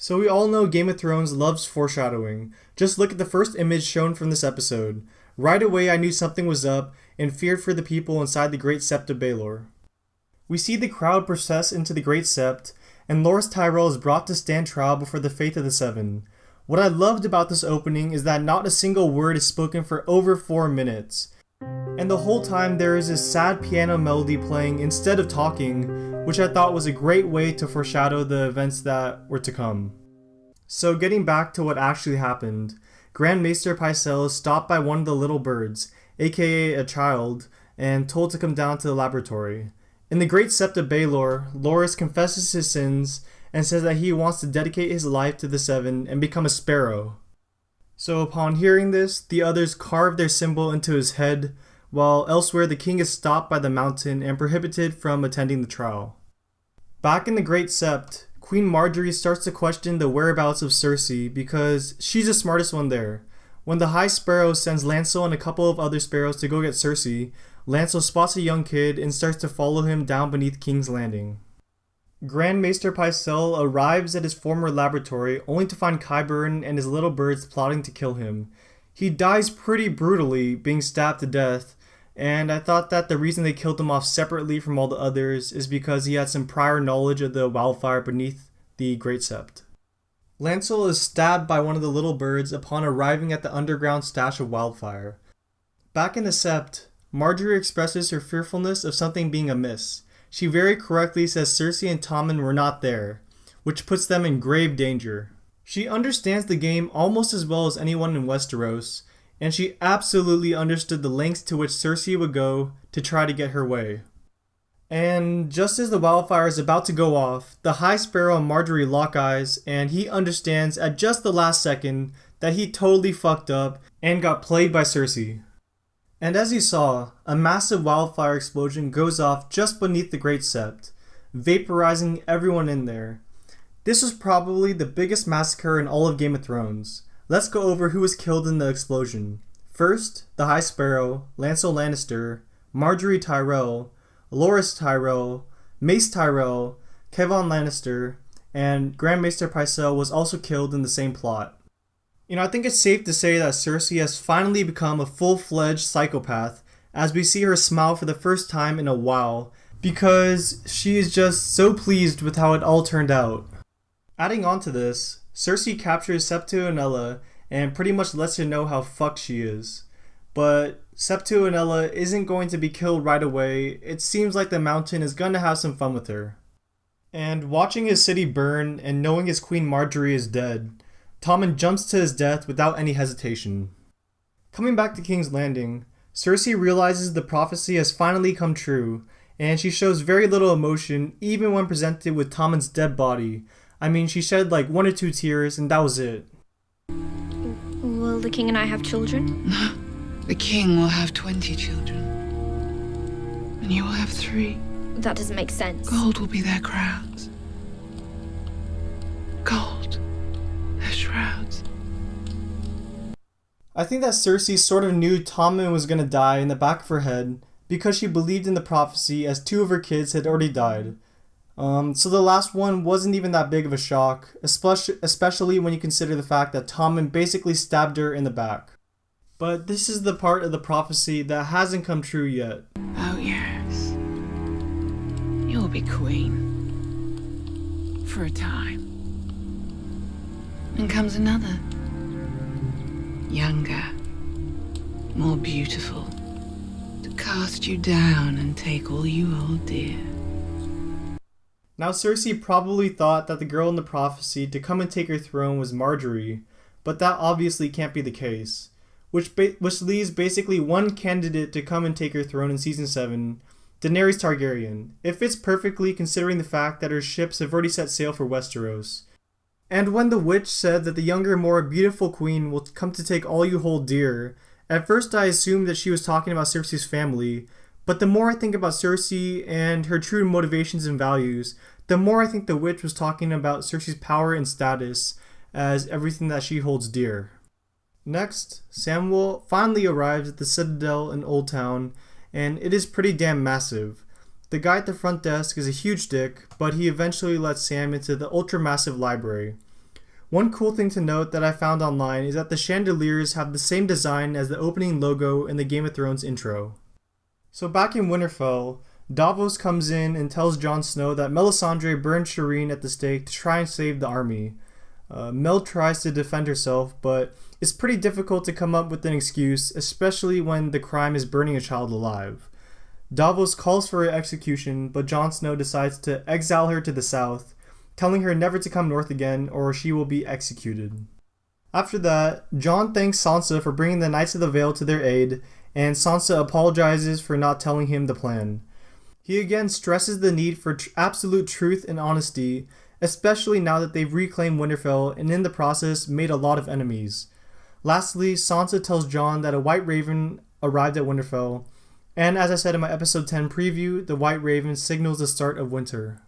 So we all know Game of Thrones loves foreshadowing. Just look at the first image shown from this episode. Right away I knew something was up and feared for the people inside the Great Sept of Baelor. We see the crowd process into the Great Sept, and Loras Tyrell is brought to stand trial before the fate of the Seven. What I loved about this opening is that not a single word is spoken for over 4 minutes. And the whole time there is this sad piano melody playing instead of talking, which I thought was a great way to foreshadow the events that were to come. So getting back to what actually happened, Grand Maester Pycelle is stopped by one of the little birds, aka a child, and told to come down to the laboratory. In the Great Sept of Baelor, Loras confesses his sins and says that he wants to dedicate his life to the Seven and become a sparrow. So upon hearing this, the others carve their symbol into his head, while elsewhere the king is stopped by the mountain and prohibited from attending the trial. Back in the Great Sept, Queen Margaery starts to question the whereabouts of Cersei because she's the smartest one there. When the High Sparrow sends Lancel and a couple of other sparrows to go get Cersei, Lancel spots a young kid and starts to follow him down beneath King's Landing. Grand Maester Pycelle arrives at his former laboratory only to find Qyburn and his little birds plotting to kill him. He dies pretty brutally, being stabbed to death, and I thought that the reason they killed him off separately from all the others is because he had some prior knowledge of the wildfire beneath the Great Sept. Lancel is stabbed by one of the little birds upon arriving at the underground stash of wildfire. Back in the Sept, Margaery expresses her fearfulness of something being amiss. She very correctly says Cersei and Tommen were not there, which puts them in grave danger. She understands the game almost as well as anyone in Westeros, and she absolutely understood the lengths to which Cersei would go to try to get her way. And just as the wildfire is about to go off, the High Sparrow and Margaery lock eyes, and he understands at just the last second that he totally fucked up and got played by Cersei. And as you saw, a massive wildfire explosion goes off just beneath the Great Sept, vaporizing everyone in there. This was probably the biggest massacre in all of Game of Thrones. Let's go over who was killed in the explosion. First, the High Sparrow, Lancel Lannister, Margaery Tyrell, Loras Tyrell, Mace Tyrell, Kevan Lannister, and Grand Maester Pycelle was also killed in the same plot. I think it's safe to say that Cersei has finally become a full-fledged psychopath as we see her smile for the first time in a while because she is just so pleased with how it all turned out. Adding on to this, Cersei captures Septu Unella and pretty much lets her know how fucked she is. But Septu Unella isn't going to be killed right away. It seems like the Mountain is going to have some fun with her. And watching his city burn and knowing his queen Margaery is dead, Tommen jumps to his death without any hesitation. Coming back to King's Landing, Cersei realizes the prophecy has finally come true, and she shows very little emotion even when presented with Tommen's dead body. I mean, she shed like 1 or 2 tears and that was it. Will the king and I have children? No. The king will have 20 children. And you will have 3. That doesn't make sense. Gold will be their crowns. Gold. Their shrouds. I think that Cersei sort of knew Tommen was going to die in the back of her head because she believed in the prophecy as 2 of her kids had already died. So the last one wasn't even that big of a shock, especially when you consider the fact that Tommen basically stabbed her in the back. But this is the part of the prophecy that hasn't come true yet. Oh yes. You'll be queen. For a time. Then comes another. Younger. More beautiful. To cast you down and take all you hold dear. Now Cersei probably thought that the girl in the prophecy to come and take her throne was Margaery, but that obviously can't be the case. Which leaves basically one candidate to come and take her throne in Season 7, Daenerys Targaryen. It fits perfectly considering the fact that her ships have already set sail for Westeros. And when the witch said that the younger, more beautiful queen will come to take all you hold dear, at first I assumed that she was talking about Cersei's family, but the more I think about Cersei and her true motivations and values, the more I think the witch was talking about Cersei's power and status as everything that she holds dear. Next, Samuel finally arrives at the Citadel in Old Town, and it is pretty damn massive. The guy at the front desk is a huge dick, but he eventually lets Sam into the ultra-massive library. One cool thing to note that I found online is that the chandeliers have the same design as the opening logo in the Game of Thrones intro. So back in Winterfell, Davos comes in and tells Jon Snow that Melisandre burned Shireen at the stake to try and save the army. Mel tries to defend herself, but it's pretty difficult to come up with an excuse, especially when the crime is burning a child alive. Davos calls for her execution, but Jon Snow decides to exile her to the south, telling her never to come north again or she will be executed. After that, Jon thanks Sansa for bringing the Knights of the Vale to their aid, and Sansa apologizes for not telling him the plan. He again stresses the need for absolute truth and honesty, especially now that they've reclaimed Winterfell and in the process made a lot of enemies. Lastly, Sansa tells Jon that a White Raven arrived at Winterfell, and as I said in my episode 10 preview, the White Raven signals the start of winter.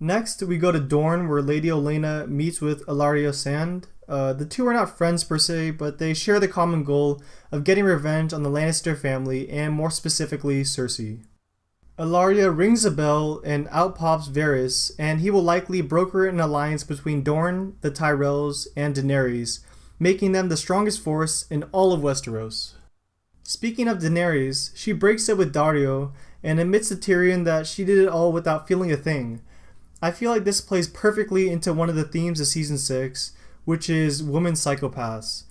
Next, we go to Dorne, where Lady Olenna meets with Ellaria Sand. The two are not friends per se, but they share the common goal of getting revenge on the Lannister family, and more specifically, Cersei. Ellaria rings a bell, and out pops Varys, and he will likely broker an alliance between Dorne, the Tyrells, and Daenerys, making them the strongest force in all of Westeros. Speaking of Daenerys, she breaks up with Daario, and admits to Tyrion that she did it all without feeling a thing. I feel like this plays perfectly into one of the themes of Season 6, which is women psychopaths.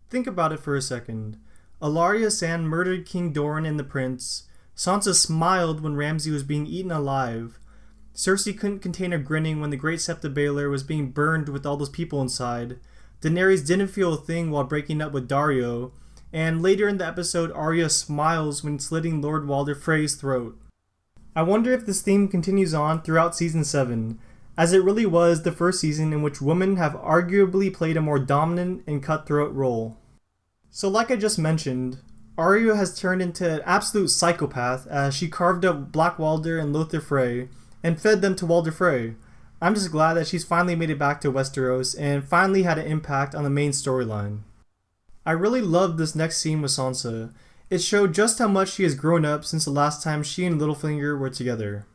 Think about it for a second. Ellaria Sand murdered King Doran and the Prince. Sansa smiled when Ramsay was being eaten alive. Cersei couldn't contain her grinning when the Great Sept of Baelor was being burned with all those people inside. Daenerys didn't feel a thing while breaking up with Daario. And later in the episode, Arya smiles when slitting Lord Walder Frey's throat. I wonder if this theme continues on throughout Season 7, as it really was the first season in which women have arguably played a more dominant and cutthroat role. So like I just mentioned, Arya has turned into an absolute psychopath as she carved up Black Walder and Lothar Frey and fed them to Walder Frey. I'm just glad that she's finally made it back to Westeros and finally had an impact on the main storyline. I really loved this next scene with Sansa. It showed just how much she has grown up since the last time she and Littlefinger were together.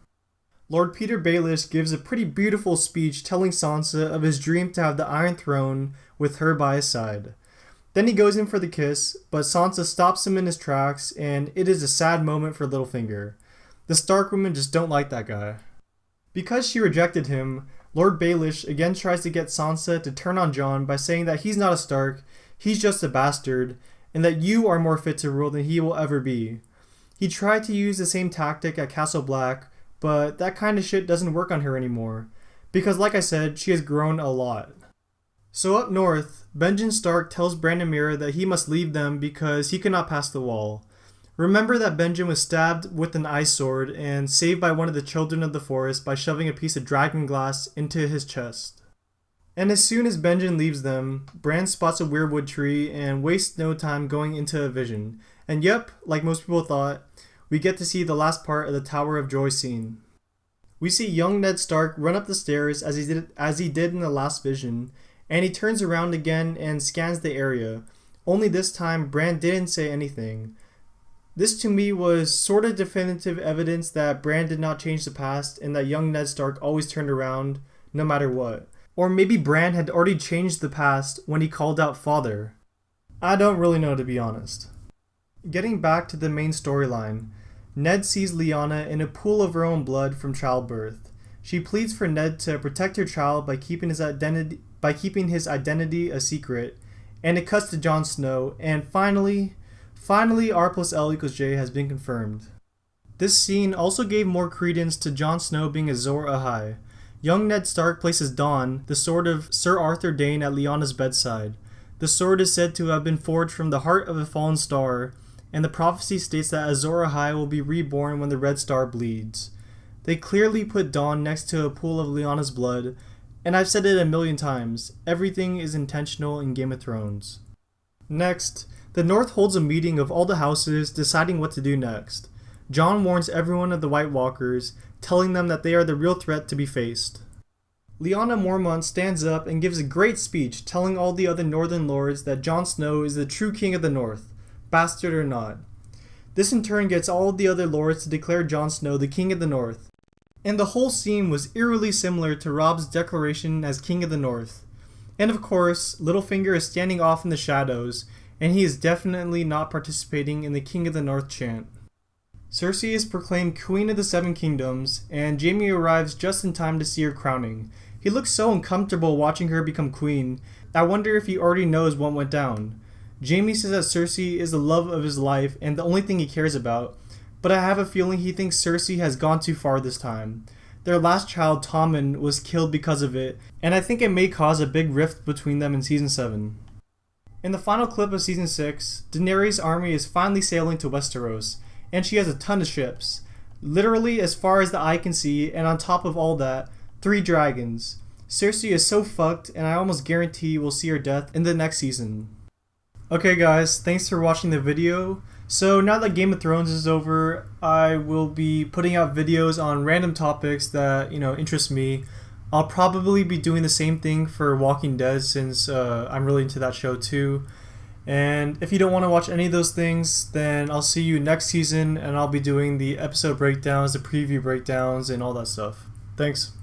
Lord Peter Baelish gives a pretty beautiful speech telling Sansa of his dream to have the Iron Throne with her by his side. Then he goes in for the kiss, but Sansa stops him in his tracks, and it is a sad moment for Littlefinger. The Stark women just don't like that guy. Because she rejected him, Lord Baelish again tries to get Sansa to turn on Jon by saying that he's not a Stark, he's just a bastard, and that you are more fit to rule than he will ever be. He tried to use the same tactic at Castle Black, but that kind of shit doesn't work on her anymore, because like I said, she has grown a lot. So up north, Benjen Stark tells Brandon Meera that he must leave them because he cannot pass the wall. Remember that Benjen was stabbed with an ice sword and saved by one of the children of the forest by shoving a piece of dragon glass into his chest. And as soon as Benjen leaves them, Bran spots a weirwood tree and wastes no time going into a vision. And yep, like most people thought, we get to see the last part of the Tower of Joy scene. We see young Ned Stark run up the stairs as he did in the last vision, and he turns around again and scans the area. Only this time, Bran didn't say anything. This to me was sort of definitive evidence that Bran did not change the past and that young Ned Stark always turned around no matter what. Or maybe Bran had already changed the past when he called out Father. I don't really know, to be honest. Getting back to the main storyline, Ned sees Lyanna in a pool of her own blood from childbirth. She pleads for Ned to protect her child by keeping his identity a secret, and it cuts to Jon Snow, and finally R+L=J has been confirmed. This scene also gave more credence to Jon Snow being Azor Ahai. Young Ned Stark places Dawn, the sword of Sir Arthur Dayne, at Lyanna's bedside. The sword is said to have been forged from the heart of a fallen star, and the prophecy states that Azor Ahai will be reborn when the red star bleeds. They clearly put Dawn next to a pool of Lyanna's blood, and I've said it a million times, everything is intentional in Game of Thrones. Next, the North holds a meeting of all the houses deciding what to do next. Jon warns everyone of the White Walkers, telling them that they are the real threat to be faced. Lyanna Mormont stands up and gives a great speech telling all the other Northern Lords that Jon Snow is the true king of the North, bastard or not. This in turn gets all the other lords to declare Jon Snow the king of the North. And the whole scene was eerily similar to Robb's declaration as king of the North. And of course, Littlefinger is standing off in the shadows, and he is definitely not participating in the King of the North chant. Cersei is proclaimed Queen of the Seven Kingdoms, and Jaime arrives just in time to see her crowning. He looks so uncomfortable watching her become queen. I wonder if he already knows what went down. Jaime says that Cersei is the love of his life and the only thing he cares about, but I have a feeling he thinks Cersei has gone too far this time. Their last child, Tommen, was killed because of it, and I think it may cause a big rift between them in Season 7. In the final clip of Season 6, Daenerys' army is finally sailing to Westeros, and she has a ton of ships. Literally as far as the eye can see, and on top of all that, 3 dragons. Cersei is so fucked, and I almost guarantee we'll see her death in the next season. Okay guys, thanks for watching the video. So now that Game of Thrones is over, I will be putting out videos on random topics that, interest me. I'll probably be doing the same thing for Walking Dead since I'm really into that show too. And if you don't want to watch any of those things, then I'll see you next season, and I'll be doing the episode breakdowns, the preview breakdowns, and all that stuff. Thanks.